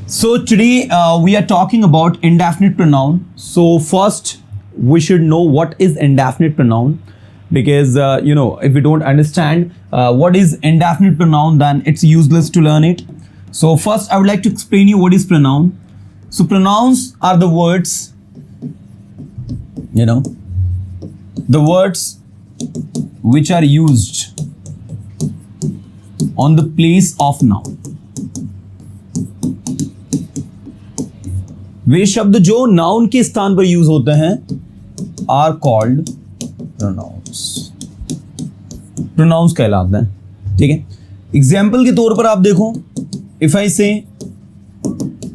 So today we are talking about indefinite pronoun. So first we should know what is indefinite pronoun, because if we don't understand what is indefinite pronoun, then it's useless to learn it. So first I would like to explain you what is pronoun. So pronouns are the words, the words which are used on the place of noun. वे शब्द जो noun के स्थान पर use होते हैं are called pronounce, pronounce कहलाते हैं। ठीक है, एग्जाम्पल के तौर पर आप देखो, if I say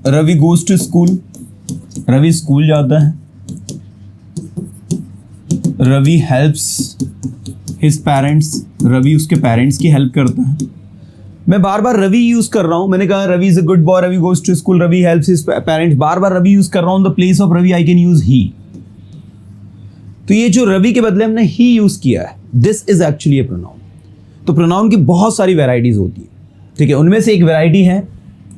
Ravi goes to school, Ravi school जाता है। Ravi helps his parents, Ravi उसके पेरेंट्स की हेल्प करता है। मैं बार बार रवि यूज कर रहा हूं, मैंने कहा Ravi is a good boy, Ravi goes to school, Ravi helps his parents, बार बार रवि यूज कर रहा हूं। The place of Ravi I can use he. तो ये जो रवि के बदले हमने ही यूज किया है, this is actually A pronoun. तो प्रोनाउन की बहुत सारी वेराइटीज होती है। ठीक है, उनमें से एक वेराइटी है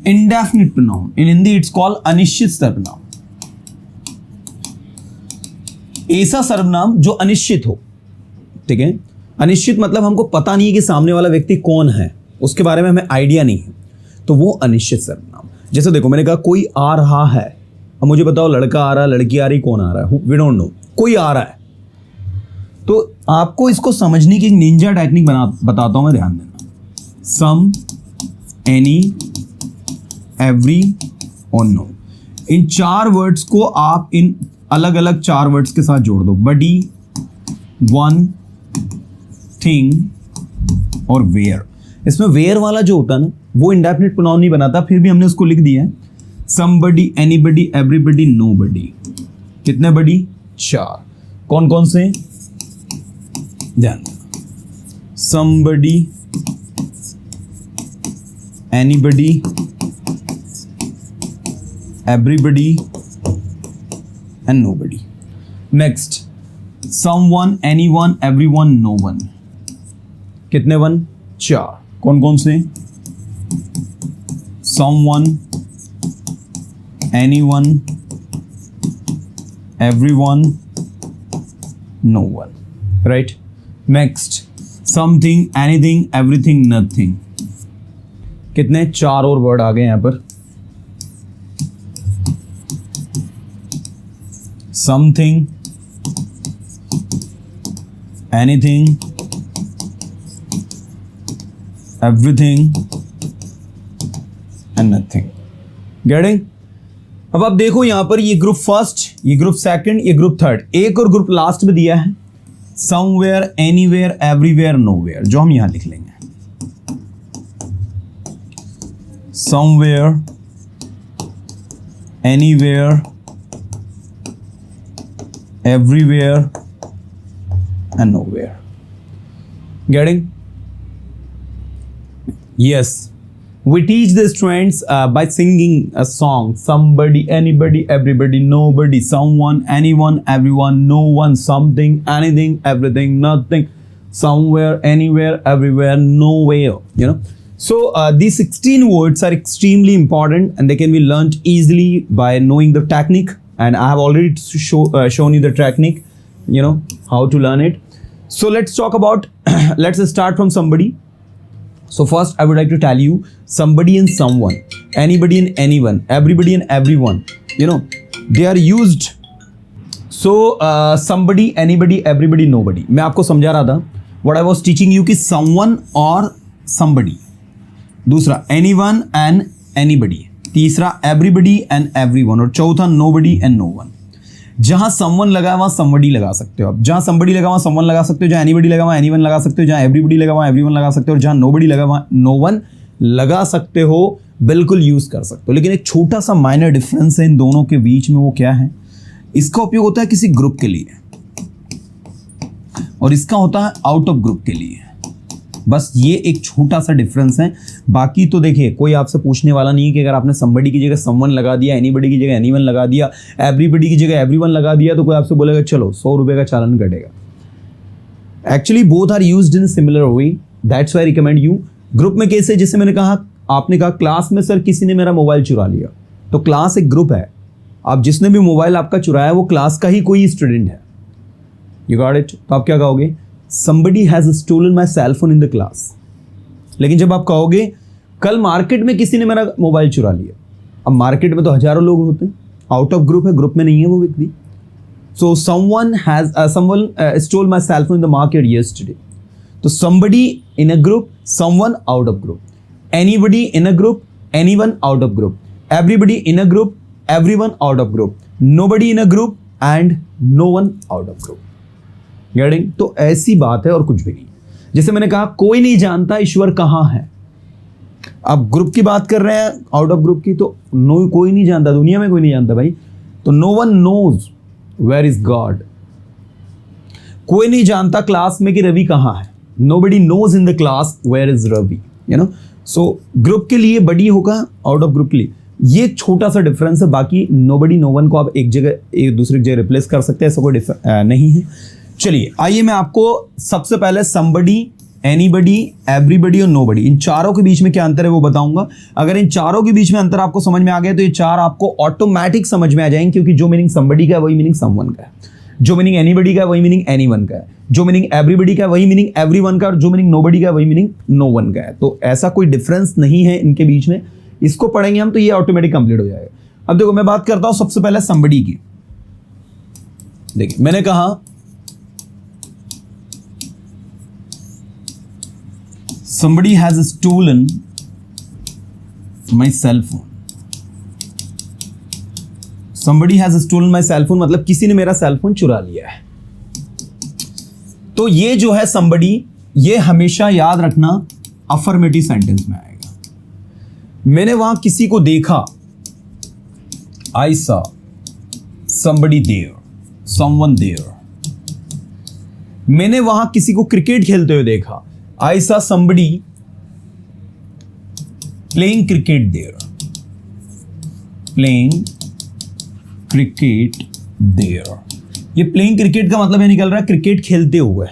indefinite pronoun. In Hindi it's called अनिश्चित सर्वनाम। ऐसा सर्वनाम जो अनिश्चित हो। ठीक है, अनिश्चित मतलब हमको पता नहीं है कि सामने वाला व्यक्ति कौन है, उसके बारे में हमें आइडिया नहीं है, तो वो अनिश्चित सर्वनाम। जैसे देखो, मैंने कहा कोई आ रहा है, अब मुझे बताओ लड़का आ रहा है, लड़की आ रही, कौन आ रहा है, वी डोंट नो, कोई आ रहा है। तो आपको इसको समझने की एक निंजा टेक्निक बताता हूं मैं, ध्यान देना। सम, एनी, एवरी और नो, इन चार वर्ड्स को आप इन अलग अलग चार वर्ड्स के साथ जोड़ दो। बडी, वन, थिंग और वेयर। इसमें वेयर वाला जो होता है ना, वो इंडेफिनिट प्रोनाउन नहीं बनाता, फिर भी हमने उसको लिख दिया है। Somebody, anybody, everybody, nobody. कितने बडी? चार। कौन कौन से? ध्यान, somebody, anybody, everybody and nobody. Next, someone, anyone, everyone, known. कितने वन? चार। कौन कौन से? someone, anyone, everyone, no one. Right? Next, something, anything, everything, nothing. कितने? चार और वर्ड आ गए यहां पर। something, anything, everything and nothing. Getting? अब आप देखो यहां पर ये ग्रुप फर्स्ट, ये ग्रुप सेकंड, ये ग्रुप थर्ड, एक और ग्रुप लास्ट में दिया है, समवेयर, एनीवेयर, एवरीवेयर, नोवेयर, जो हम यहां लिख लेंगे। Somewhere, anywhere, everywhere and nowhere. Getting? Yes, we teach the students by singing a song. Somebody, anybody, everybody, nobody, someone, anyone, everyone, no one, something, anything, everything, nothing, somewhere, anywhere, everywhere, nowhere. So these 16 words are extremely important and they can be learned easily by knowing the technique. And I have already shown you the technique, how to learn it. So let's talk about, let's start from somebody. So first I would like to tell you somebody and someone, anybody and anyone, everybody and everyone, they are used. So somebody, anybody, everybody, nobody. मैं आपको समझा रहा था, what I was teaching you कि someone और somebody, दूसरा anyone and anybody, तीसरा everybody and everyone और चौथा nobody and no one. जहां someone लगा वहां somebody लगा सकते हो आप, जहां somebody लगा वहां someone लगा सकते हो, जहां anybody लगा वहां anyone लगा सकते हो, जहां everybody लगा वहां everyone लगा सकते हो, और जहां nobody लगा वहां no one लगा सकते हो, बिल्कुल यूज कर सकते हो। लेकिन एक छोटा सा माइनर डिफरेंस है इन दोनों के बीच में, वो क्या है? इसका उपयोग होता है किसी ग्रुप के लिए और इसका होता है आउट ऑफ ग्रुप के लिए। बस ये एक छोटा सा डिफरेंस है। बाकी तो देखिए, कोई आपसे पूछने वाला नहीं है कि अगर आपने somebody की जगह someone लगा दिया, anybody की जगह anyone लगा दिया, everybody की जगह everyone लगा दिया, तो कोई आपसे बोलेगा चलो 100 रुपए का चालान कटेगा। Actually both are used in similar way, that's why I recommend you. Group में कैसे, जैसे मैंने कहा, आपने कहा क्लास में सर किसी ने मेरा मोबाइल चुरा लिया, तो क्लास एक ग्रुप है। आप जिसने भी मोबाइल आपका चुराया वो क्लास का ही कोई स्टूडेंट है। You got it? तो आप क्या कहोगे? somebody has stolen my cell phone in the class। लेकिन जब आप कहोगे कल मार्केट में किसी ने मेरा मोबाइल चुरा लिया, अब मार्केट में तो हजारों लोग होते हैं, आउट ऑफ ग्रुप है, ग्रुप में नहीं है वो व्यक्ति। सो someone stole my cell phone in the market yesterday। तो somebody in a group, someone out of group, anybody in a group, anyone out of group, everybody in a group, everyone out of group, nobody in a group and no one out of group। Getting? तो ऐसी बात है और कुछ भी नहीं। जैसे मैंने कहा कोई नहीं जानता ईश्वर कहाँ है। अब ग्रुप की बात कर रहे हैं, आउट ऑफ ग्रुप की, तो नो, कोई नहीं जानता, दुनिया में कोई नहीं जानता भाई। तो no one knows where is God. कोई नहीं जानता क्लास में कि रवि कहाँ है। Nobody knows in the class where is Ravi, you know. So group के लिए बडी होगा, आउट ऑफ ग्रुप के लिए ये छोटा सा डिफरेंस है। बाकी नोबडी नो वन को आप एक जगह एक दूसरे की जगह रिप्लेस कर सकते हैं, ऐसा कोई नहीं है। चलिए आइए मैं आपको सबसे पहले somebody, anybody, everybody और nobody, इन चारों के बीच में क्या अंतर है वो बताऊंगा। अगर इन चारों के बीच में अंतर आपको समझ में आ गया तो ये चार आपको ऑटोमेटिक समझ में आ जाएंगे, क्योंकि जो मीनिंग somebody का है वही मीनिंग someone का है, जो मीनिंग anybody का है वही मीनिंग anyone का है, जो मीनिंग everybody का है वही मीनिंग everyone का, और जो मीनिंग nobody का है वही मीनिंग no one का है। तो ऐसा कोई डिफरेंस नहीं है इनके बीच में। इसको पढ़ेंगे हम तो ये ऑटोमेटिक कंप्लीट हो जाएगा। अब देखो मैं बात करता हूं सबसे पहले somebody की। देखिए मैंने कहा somebody has stolen my cell phone। somebody has stolen my cell phone मतलब किसी ने मेरा सेल फोन चुरा लिया है। तो ये जो है somebody, ये हमेशा याद रखना अफर्मेटिव सेंटेंस में आएगा। मैंने वहां किसी को देखा, I saw somebody there, someone there। मैंने वहां किसी को क्रिकेट खेलते हुए देखा, I saw somebody playing cricket there, playing cricket there। ये playing cricket का मतलब ये निकल रहा है क्रिकेट खेलते हुए।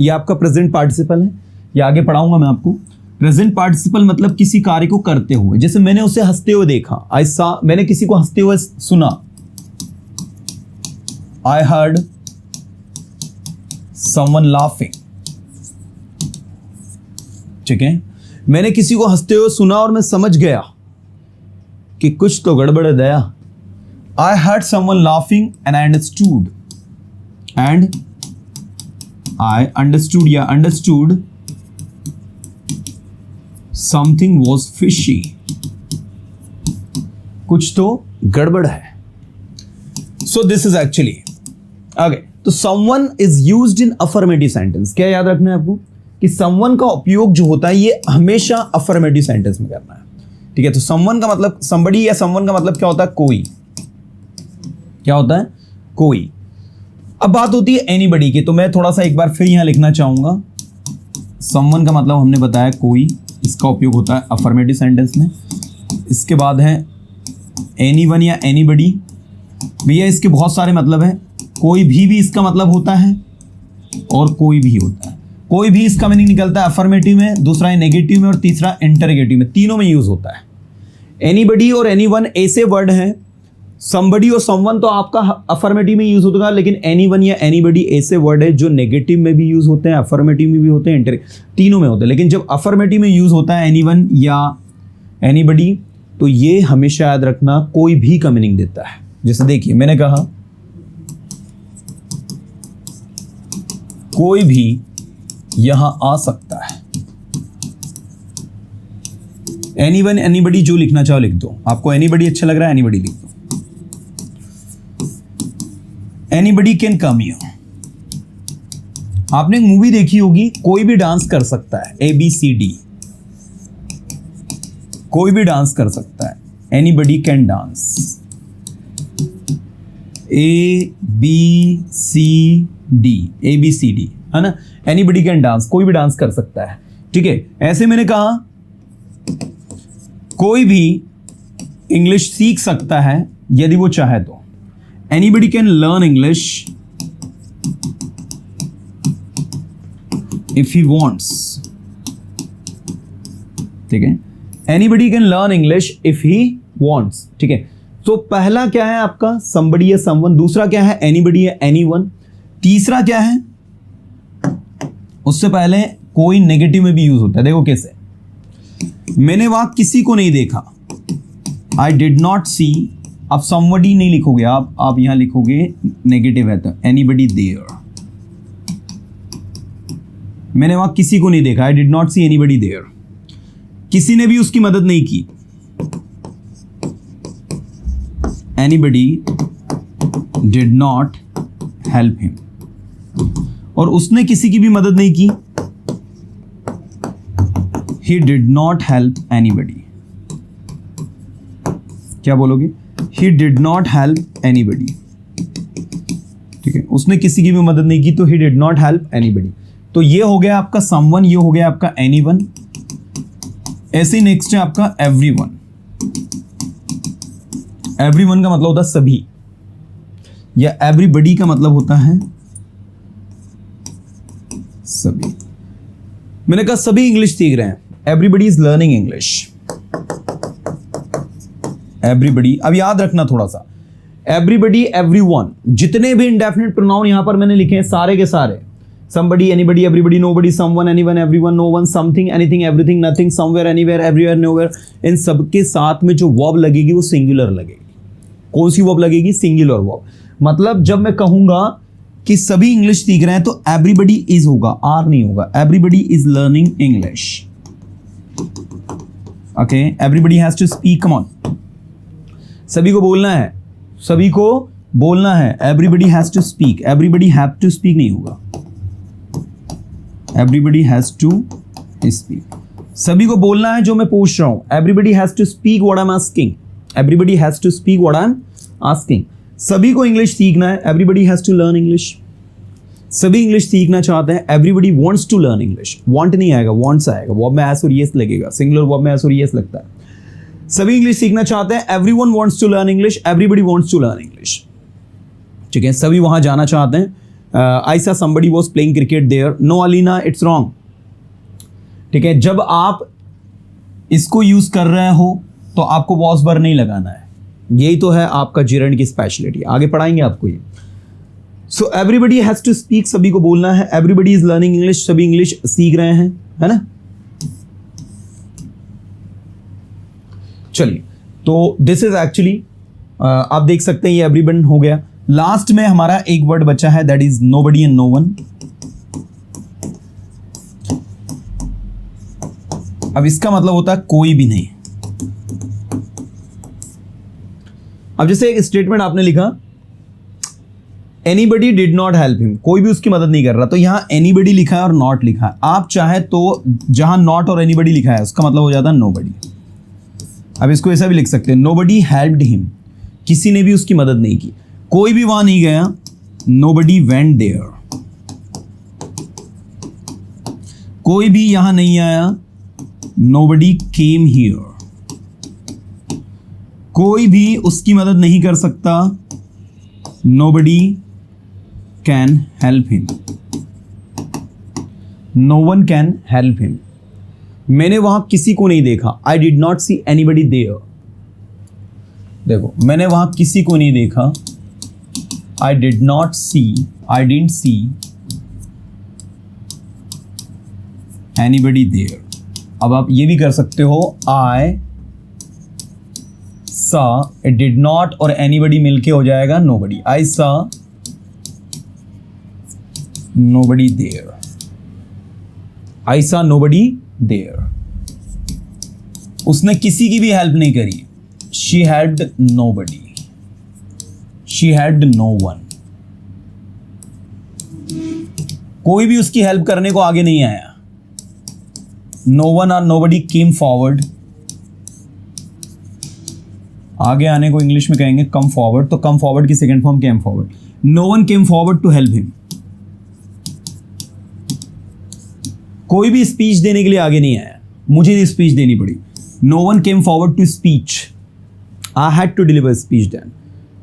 ये आपका प्रेजेंट पार्टिसिपल है, ये आगे पढ़ाऊंगा मैं आपको। प्रेजेंट पार्टिसिपल मतलब किसी कार्य को करते हुए। जैसे मैंने उसे हंसते हुए देखा, I saw, मैंने किसी को हंसते हुए सुना, I heard someone laughing। ठीक है, मैंने किसी को हंसते हुए सुना और मैं समझ गया कि कुछ तो गड़बड़ है दया। I heard someone laughing and I understood, and I understood, yeah, understood something was fishy। कुछ तो गड़बड़ है। So this is actually okay। तो someone is used in affirmative sentence। क्या याद रखना है आपको कि someone का उपयोग जो होता है ये हमेशा affirmative sentence में करना है। ठीक है, तो someone का मतलब somebody या someone का मतलब क्या होता है? कोई। क्या होता है? कोई। अब बात होती है anybody की, तो मैं थोड़ा सा एक बार फिर यहां लिखना चाहूंगा। someone का मतलब हमने बताया कोई, इसका उपयोग होता है affirmative sentence में। इसके बाद है anyone या anybody। भैया इसके बहुत सारे मतलब हैं, कोई भी इसका मतलब होता है और कोई भी होता है। कोई भी इसका मीनिंग निकलता है अफर्मेटिव में, दूसरा है नेगेटिव में और तीसरा इंटरगेटिव में, तीनों में यूज होता है। एनीबडी और एनीवन ऐसे वर्ड हैं, समबडी और समवन तो आपका अफर्मेटिव में यूज होगा, लेकिन एनीवन या एनीबडी ऐसे वर्ड है जो नेगेटिव में भी यूज होते हैं, अफर्मेटिव में भी होते हैं, तीनों में होते हैं। लेकिन जब अफर्मेटिव में यूज होता है एनीवन या एनीबडी, तो ये हमेशा याद रखना कोई भी का मीनिंग देता है। जैसे देखिए मैंने कहा कोई भी यहां आ सकता है। एनीवन एनीबडी जो लिखना चाहो लिख दो। आपको एनीबडी अच्छा लग रहा है, एनीबडी लिख दो। Anybody can come here. आपने एक मूवी देखी होगी, कोई भी डांस कर सकता है, ABCD, कोई भी डांस कर सकता है। Anybody can dance, ABCD, ABCD है ना। एनीबडी कैन डांस, कोई भी डांस कर सकता है। ठीक है, ऐसे मैंने कहा कोई भी इंग्लिश सीख सकता है यदि वो चाहे तो। Anybody can learn English if he wants. ठीक है, anybody can learn English if he wants. ठीक है, तो पहला क्या है आपका somebody या someone, दूसरा क्या है anybody या anyone, तीसरा क्या है, उससे पहले कोई नेगेटिव में भी यूज होता है। देखो कैसे, मैंने वहां किसी को नहीं देखा, आई डिड नॉट सी, आप somebody नहीं लिखोगे, आप यहां लिखोगे नेगेटिव है तो एनीबडी देयर। मैंने वहां किसी को नहीं देखा, I did not see anybody there, किसी ने भी उसकी मदद नहीं की, anybody did not help him, और उसने किसी की भी मदद नहीं की, he did not help anybody। क्या बोलोगे, he did not help anybody, ठीक है, उसने किसी की भी मदद नहीं की तो he did not help anybody। तो ये हो गया आपका someone, ये हो गया आपका anyone। ऐसे ही नेक्स्ट है आपका everyone। everyone का मतलब होता है सभी, या everybody का मतलब होता है सभी। मैंने कहा सभी इंग्लिश सीख रहे हैं, everybody is learning English, everybody. अब याद रखना थोड़ा सा, एवरीबडी, एवरीवन, जितने भी इंडेफिनिट प्रोनाउन यहां पर मैंने लिखे हैं सारे के सारे, somebody, anybody, everybody, nobody, someone, anyone, everyone, no one, something, anything, everything, nothing, somewhere, anywhere, everywhere, nowhere, इन सब के साथ में जो वर्ब लगेगी वो सिंगुलर लगेगी। कौन सी वर्ब लगेगी, सिंगुलर वर्ब। मतलब जब मैं कहूंगा कि सभी इंग्लिश सीख रहे हैं तो एवरीबडी इज होगा, आर नहीं होगा, everybody is learning English. Okay, everybody has to speak, come on, सभी को बोलना है, सभी को बोलना है, everybody has to speak, everybody have to speak नहीं होगा, एवरीबडी हैज टू स्पीक। सभी को बोलना है जो मैं पूछ रहा हूं, everybody has to speak what I am asking, everybody has to speak what I am asking. सभी को इंग्लिश सीखना है, everybody has to learn English. सभी इंग्लिश सीखना चाहते हैं, everybody wants to learn English. Want नहीं आएगा, वांट्स आएगा, वर्ब में एस और यस लगेगा, सिंगुलर वर्ब में एस और यस लगता है। सभी इंग्लिश सीखना चाहते हैं, everyone wants to learn English, everybody wants to learn English, ठीक है, सभी वहां जाना चाहते हैं। I saw somebody was playing cricket there, no Alina, it's wrong, ठीक है। जब आप इसको यूज कर रहे हो तो आपको वॉज वर नहीं लगाना है, यही तो है आपका जिरंड की स्पेशलिटी, आगे पढ़ाएंगे आपको ये। So everybody has to speak, सभी को बोलना है, एवरीबडी इज लर्निंग इंग्लिश, सभी इंग्लिश सीख रहे हैं, है ना। चलिए, तो दिस इज एक्चुअली आप देख सकते हैं ये एवरीवन हो गया। लास्ट में हमारा एक वर्ड बचा है, that is nobody and no one. अब इसका मतलब होता है कोई भी नहीं। अब जैसे एक स्टेटमेंट आपने लिखा, anybody did not help him, कोई भी उसकी मदद नहीं कर रहा, तो यहां एनीबडी लिखा है और नॉट लिखा है। आप चाहे तो जहां नॉट और एनीबडी लिखा है उसका मतलब हो जाता है नोबडी। अब इसको ऐसा भी लिख सकते हैं, नोबडी हेल्प्ड हिम, किसी ने भी उसकी मदद नहीं की, कोई भी वहां नहीं गया, नोबडी वेंट देयर, कोई भी यहां नहीं आया, नोबडी केम हियर, कोई भी उसकी मदद नहीं कर सकता, nobody can help him, no one can help him. मैंने वहां किसी को नहीं देखा, I did not see anybody there. देखो, मैंने वहां किसी को नहीं देखा, I did not see, I didn't see anybody there. अब आप ये भी कर सकते हो, I saw, it did not और एनीबडी मिलके हो जाएगा नोबडी, आई सा नोबडी देयर, आई सा नोबडी देयर। उसने किसी की भी हेल्प नहीं करी, she helped nobody, she helped no one. कोई भी उसकी हेल्प करने को आगे नहीं आया, नो वन और नोबडी केम फॉरवर्ड। आगे आने को इंग्लिश में कहेंगे कम फॉरवर्ड, तो कम फॉरवर्ड की second form came forward. No one came forward to help him, कोई भी स्पीच देने के लिए आगे नहीं आया, मुझे स्पीच देनी पड़ी। No one came forward to speech, I had to deliver speech then,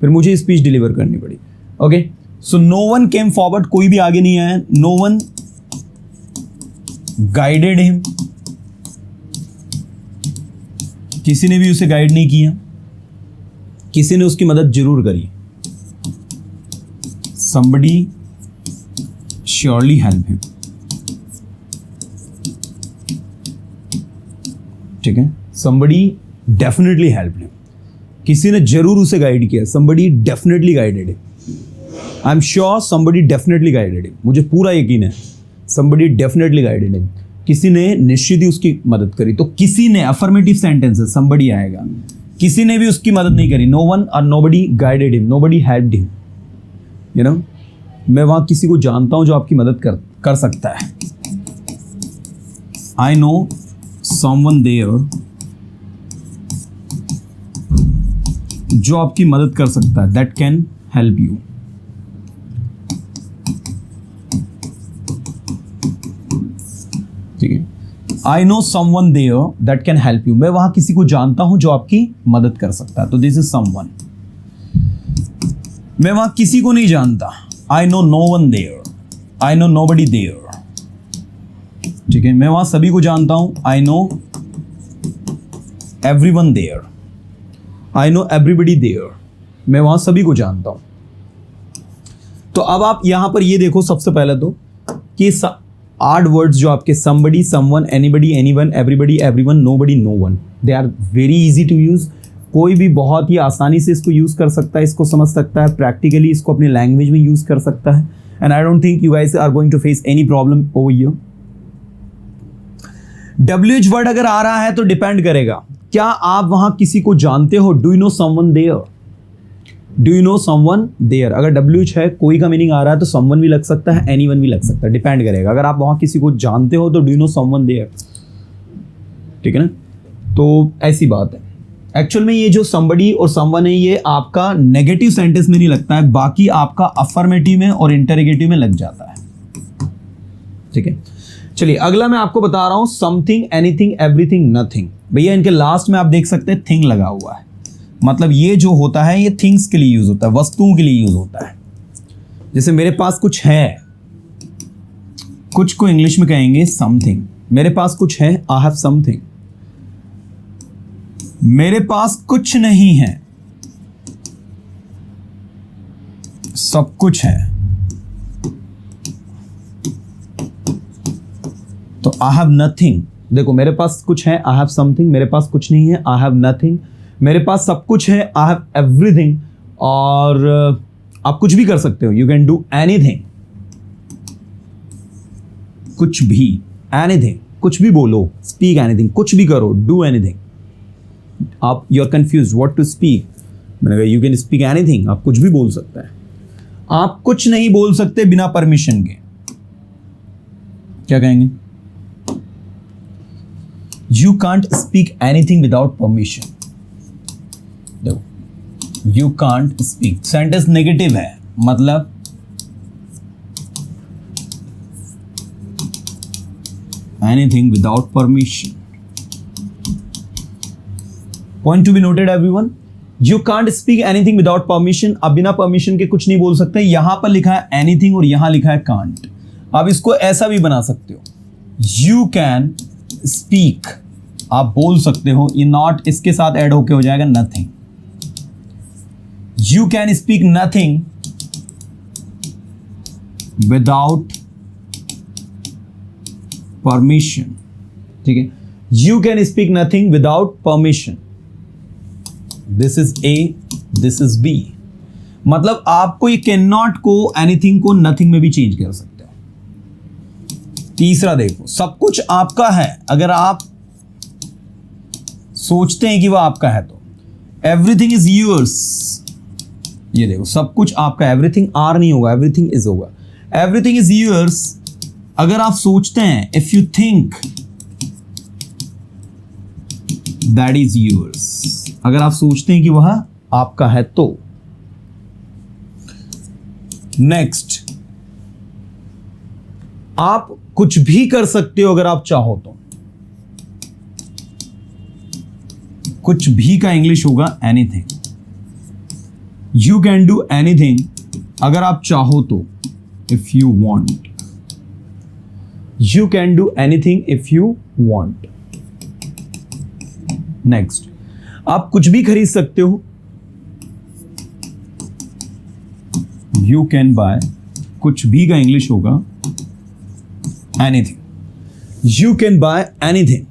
फिर मुझे स्पीच डिलीवर करनी पड़ी। Okay, so no one came forward, कोई भी आगे नहीं आया, नो वन गाइडेड हिम, किसी ने भी उसे गाइड नहीं किया, किसी ने उसकी मदद जरूर करी। somebody surely help him, ठीक है। somebody definitely helped him, किसी ने जरूर उसे गाइड किया। somebody definitely guided him, I'm sure somebody definitely guided him, मुझे पूरा यकीन है somebody definitely guided him, किसी ने निश्चित ही उसकी मदद करी। तो किसी ने अफर्मेटिव सेंटेंस है, somebody आएगा। किसी ने भी उसकी मदद नहीं करी, no one or nobody guided him, nobody helped him, you know। मैं वहां किसी को जानता हूं जो आपकी मदद कर सकता है। I know someone there, जो आपकी मदद कर सकता है, that can help you, ठीक है। I know someone there that can help you, मैं वहां किसी को जानता हूं जो आपकी मदद कर सकता है, तो this is someone। मैं वहां किसी को नहीं जानता, I know no one there, I know nobody there, ठीक है। मैं वहां सभी को जानता हूं, I know everyone there, I know everybody there, मैं वहां सभी को जानता हूं। तो अब आप यहां पर ये देखो सबसे पहले तो कि 8 वर्ड्स जो आपके somebody, someone, anybody, anyone, everybody, everyone, nobody, no one, they are very easy to use। कोई भी बहुत ही आसानी से इसको यूज़ कर सकता है, इसको समझ सकता है, प्रैक्टिकली इसको अपनी लैंग्वेज में यूज़ कर सकता है। And I don't think you guys are going to face any problem over here. WH word अगर आ रहा है तो डिपेंड करेगा, क्या आप वहां किसी को जानते हो? Do you know someone there, do you know someone there. अगर WH है, कोई का मीनिंग आ रहा है तो समवन भी लग सकता है, एनीवन भी लग सकता है, डिपेंड करेगा। अगर आप वहां किसी को जानते हो तो do you know someone there, ठीक है ना। तो ऐसी बात है। एक्चुअल में ये जो somebody और someone है, ये आपका नेगेटिव सेंटेंस में नहीं लगता है, बाकी आपका अफर्मेटिव में और इंटरोगेटिव में लग जाता है, ठीक है। चलिए अगला मैं आपको बता रहा हूं, समथिंग, एनीथिंग, एवरीथिंग, नथिंग। भैया इनके लास्ट में आप देख सकते हैं थिंग लगा हुआ है, मतलब ये जो होता है ये थिंग्स के लिए यूज होता है, वस्तुओं के लिए यूज होता है। जैसे मेरे पास कुछ है, कुछ को इंग्लिश में कहेंगे समथिंग। मेरे पास कुछ है, आई हैव समथिंग। मेरे पास कुछ नहीं है, सब कुछ है, तो आई हैव नथिंग। देखो मेरे पास कुछ है, आई हैव समथिंग, मेरे पास कुछ नहीं है, आई हैव नथिंग, मेरे पास सब कुछ है, आई हैव एवरीथिंग। और आप कुछ भी कर सकते हो, यू कैन डू एनीथिंग, कुछ भी, एनीथिंग, कुछ भी बोलो, स्पीक एनीथिंग, कुछ भी करो, डू एनीथिंग। आप you are confuse what to speak, मैंने कहा यू कैन स्पीक एनीथिंग, आप कुछ भी बोल सकते हैं। आप कुछ नहीं बोल सकते बिना परमिशन के, क्या कहेंगे? You can't speak anything without permission. देखो, you can't speak, sentence negative है, मतलब anything without permission. Point to be noted everyone, you can't speak anything without permission. अब बिना परमिशन के कुछ नहीं बोल सकते। यहां पर लिखा है एनीथिंग और यहां लिखा है कांट। अब इसको ऐसा भी बना सकते हो, यू कैन स्पीक, आप बोल सकते हो, ये नॉट इसके साथ ऐड होके हो जाएगा nothing. You can speak nothing without permission, ठीक है। You can speak nothing without permission. This is A, this is B, मतलब आपको ये कैन नॉट को एनीथिंग को नथिंग में भी चेंज कर सकते हो। तीसरा देखो, सब कुछ आपका है, अगर आप सोचते हैं कि वह आपका है तो एवरीथिंग इज यूर्स। ये देखो, सब कुछ आपका, एवरीथिंग आर नहीं होगा, एवरीथिंग इज होगा। एवरीथिंग इज यूर्स अगर आप सोचते हैं, if you think that is yours, अगर आप सोचते हैं कि वह आपका है तो। नेक्स्ट, आप कुछ भी कर सकते हो अगर आप चाहो तो। कुछ भी का इंग्लिश होगा anything. You can do anything अगर आप चाहो तो, if you want. You can do anything if you want. Next, आप कुछ भी खरीद सकते हो यू कैन बाय, कुछ भी का इंग्लिश होगा anything, you can buy anything,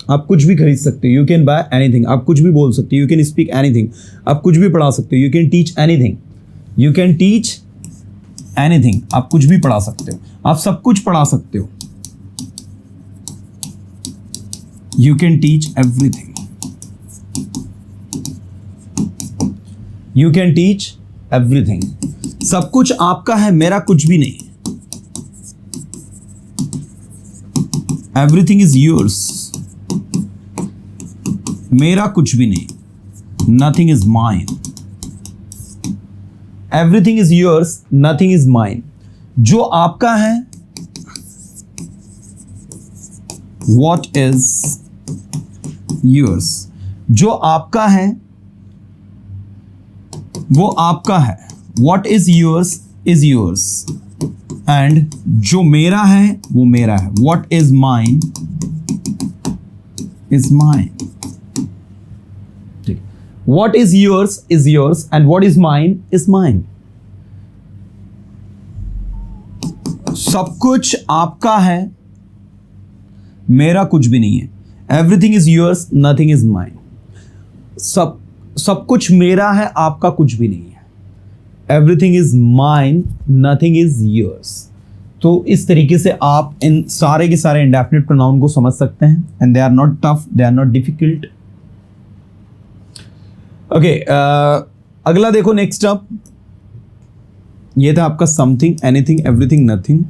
आप कुछ भी खरीद सकते हो, यू कैन बाय एनीथिंग, आप कुछ भी बोल सकते हो, यू कैन स्पीक एनीथिंग, आप कुछ भी पढ़ा सकते हो, you can teach anything, you can teach anything, आप कुछ भी पढ़ा सकते हो, आप सब कुछ पढ़ा सकते हो, you can teach everything, you can teach everything, सब कुछ आपका है, मेरा कुछ भी नहीं, एवरीथिंग इज योर्स, मेरा कुछ भी नहीं, nothing is mine, everything is yours, nothing is mine, जो आपका है, वॉट इज योर्स, जो आपका है वो आपका है, what is yours is yours, and जो मेरा है वो मेरा है, what is mine is mine, ठीक, what is yours and what is mine is mine, सब कुछ आपका है, मेरा कुछ भी नहीं है, everything is yours, nothing is mine, सब कुछ मेरा है, आपका कुछ भी नहीं है, everything is mine, nothing is yours. तो इस तरीके से आप इन सारे के सारे इंडेफिनिट प्रोनाउन को समझ सकते हैं, and they are not tough, they are not difficult. Okay, अगला देखो, नेक्स्ट अप, ये था आपका something, anything, everything, nothing,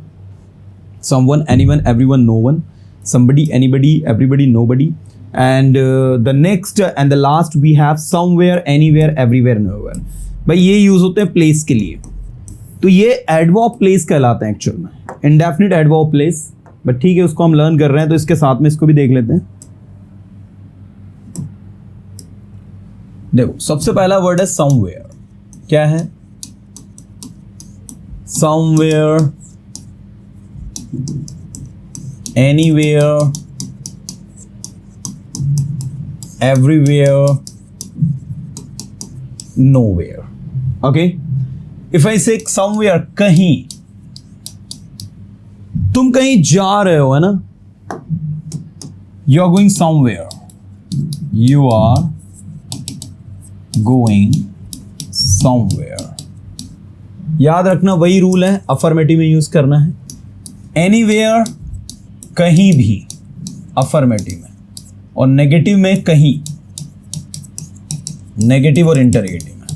someone, anyone, everyone, no one, somebody, anybody, everybody, nobody, and the next and the last we have somewhere, anywhere, everywhere, nowhere। भाई ये use होते हैं place के लिए, तो ये एडवर्ब प्लेस कहलाते हैं एक्चुअल में, इंडेफिनिट एडवर्ब प्लेस, बट ठीक है उसको हम लर्न कर रहे हैं तो इसके साथ में इसको भी देख लेते हैं। देखो सबसे पहला वर्ड है समवेयर, क्या है? Somewhere, anywhere, everywhere, nowhere। Okay, if I say somewhere, कहीं, तुम कहीं जा रहे हो, है ना, you are going somewhere, you are going somewhere। याद रखना वही रूल है, अफर्मेटिव में यूज करना है, एनीवेयर कहीं भी अफर्मेटिव में, और नेगेटिव में कहीं, नेगेटिव और इंटरगेटिव में।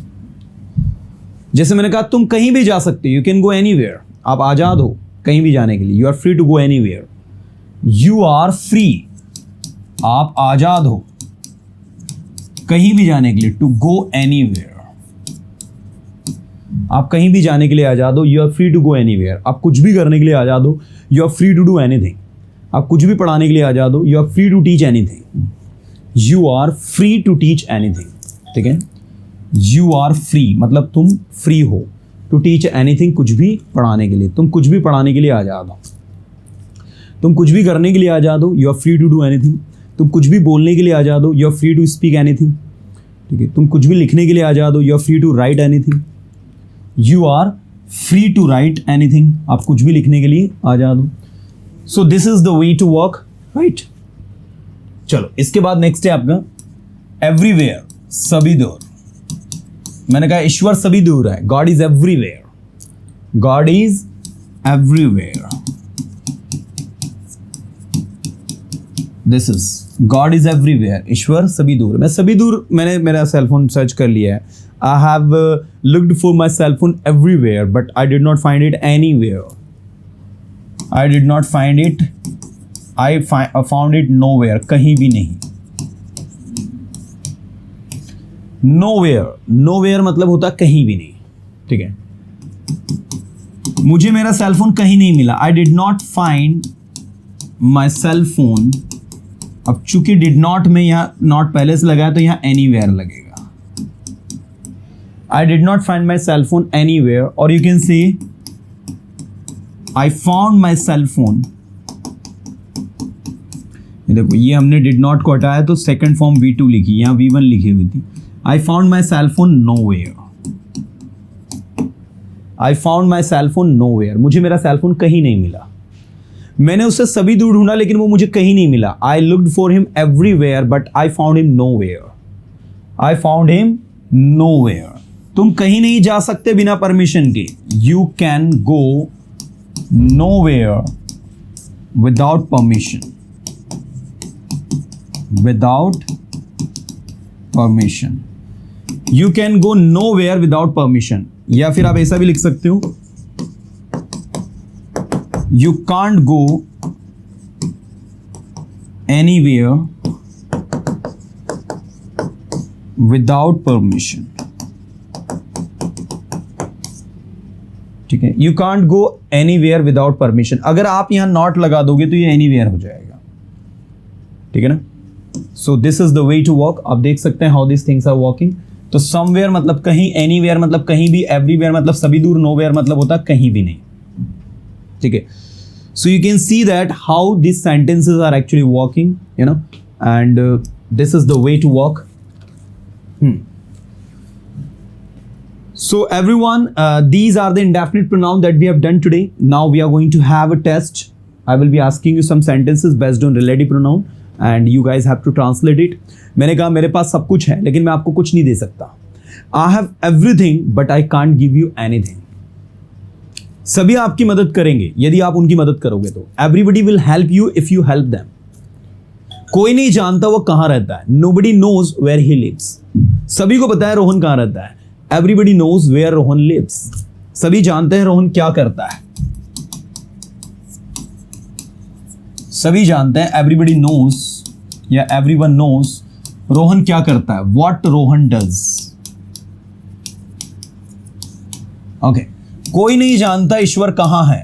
जैसे मैंने कहा तुम कहीं भी जा सकते हो, यू कैन गो एनीवेयर, आप आजाद हो कहीं भी जाने के लिए, you are free to go anywhere, you are free, आप आजाद हो कहीं भी जाने के लिए, टू गो एनीवेयर, आप कहीं भी जाने के लिए आजाद हो, you are free to go anywhere, आप कुछ भी करने के लिए आजाद हो, you are free to do anything, आप कुछ भी पढ़ाने के लिए आजाद हो, you are free to teach anything, you are free to teach anything, ठीक है, यू आर फ्री मतलब तुम फ्री हो, टू टीच एनीथिंग कुछ भी पढ़ाने के लिए, तुम कुछ भी पढ़ाने के लिए आजाद हो, तुम कुछ भी करने के लिए आजाद हो, you are free to do anything, तुम कुछ भी बोलने के लिए आजाद हो, you are free to speak anything, ठीक है, तुम कुछ भी लिखने के लिए आजाद हो, you are free to write anything, you are free to write anything, आप कुछ भी लिखने के लिए आजाद हो। So this is the way to work, right. चलो इसके बाद नेक्स्ट है आपका एवरीवेयर, सभी दूर। मैंने कहा ईश्वर सभी दूर है, God is everywhere, God is everywhere, this is God is everywhere, ईश्वर सभी दूर। मैं सभी दूर, मैंने मेरा सेलफोन सर्च कर लिया है, I have looked for my cell phone everywhere, but I did not find it anywhere. I did not find it. I found it nowhere. कहीं भी नहीं। Nowhere, nowhere मतलब होता कहीं भी नहीं, ठीक है। मुझे मेरा सेल फोन कहीं नहीं मिला। I did not find my cell phone। अब चूंकि did not में यहाँ not पहले से लगाया तो यहाँ anywhere लगेगा। I did not find my cell phone anywhere, or you can say I found my cell phone। देखो ये हमने did not को हटाया तो सेकंड फॉर्म V2 लिखी, यहाँ V1 लिखी हुई थी। I found my cell phone nowhere। I found my cellphone nowhere, मुझे मेरा सेलफोन कहीं नहीं मिला। मैंने उससे सभी दूर ढूंढा लेकिन वो मुझे कहीं नहीं मिला। I looked for him everywhere but I found him nowhere, I found him nowhere. तुम कहीं नहीं जा सकते बिना परमिशन के। You can go nowhere without permission, without permission. You can go nowhere without permission, या फिर आप ऐसा भी लिख सकते हो, you can't go anywhere without permission। ठीक है, you can't go anywhere without permission। अगर आप यहां नॉट लगा दोगे तो ये anywhere हो जाएगा, ठीक है ना। so this is the way to work। आप देख सकते हैं how these things are working। तो somewhere मतलब कहीं, anywhere मतलब कहीं भी, everywhere मतलब सभी दूर, nowhere मतलब होता कहीं भी नहीं, ठीक है। So you can see that how these sentences are actually working, you know, and this is the way to work. So everyone, these are the indefinite pronoun that we have done today. Now we are going to have a test. I will be asking you some sentences based on relative pronoun and you guys have to translate it. मैंने कहा मेरे पास सब कुछ है लेकिन मैं आपको कुछ नहीं दे सकता। I have everything but I can't give you anything। सभी आपकी मदद करेंगे यदि आप उनकी मदद करोगे तो। Everybody will help you if you help them. कोई नहीं जानता वो कहां रहता है। Nobody knows where he lives. सभी को पता है रोहन कहां रहता है। Everybody knows where Rohan lives. सभी जानते हैं रोहन क्या करता है। सभी जानते हैं, एवरीबडी नोज या एवरीवन नोज रोहन क्या करता है। What Rohan does. ओके, कोई नहीं जानता ईश्वर कहां है।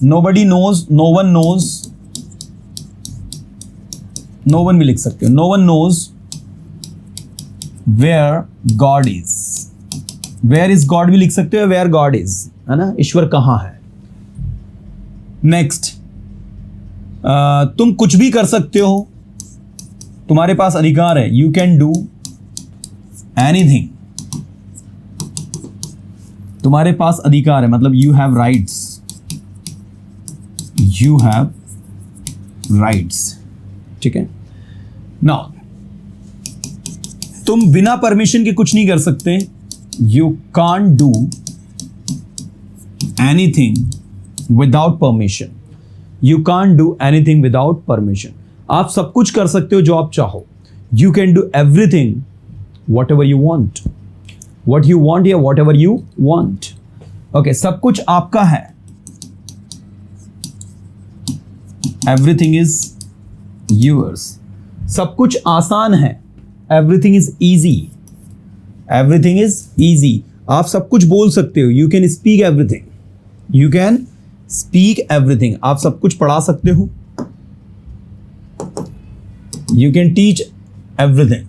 Nobody knows, no one knows, no one भी लिख सकते हो। No one knows where God is. Where is God भी लिख सकते हो, वेयर गॉड इज, है ना, ईश्वर कहां है। नेक्स्ट, तुम कुछ भी कर सकते हो, तुम्हारे पास अधिकार है। You can do anything. तुम्हारे पास अधिकार है मतलब you have rights. You have rights, ठीक है। नाउ तुम बिना परमिशन के कुछ नहीं कर सकते। You can't do anything without permission. You can't do anything without permission. आप सब कुछ कर सकते हो जो आप चाहो। You can do everything what ever you want. What you want या whatever you want। Okay, सब कुछ आपका है। Everything is yours। सब कुछ आसान है। Everything is easy। Everything is easy। आप सब कुछ बोल सकते हो। You can speak everything। You can speak everything। आप सब कुछ पढ़ा सकते हो। You can teach everything।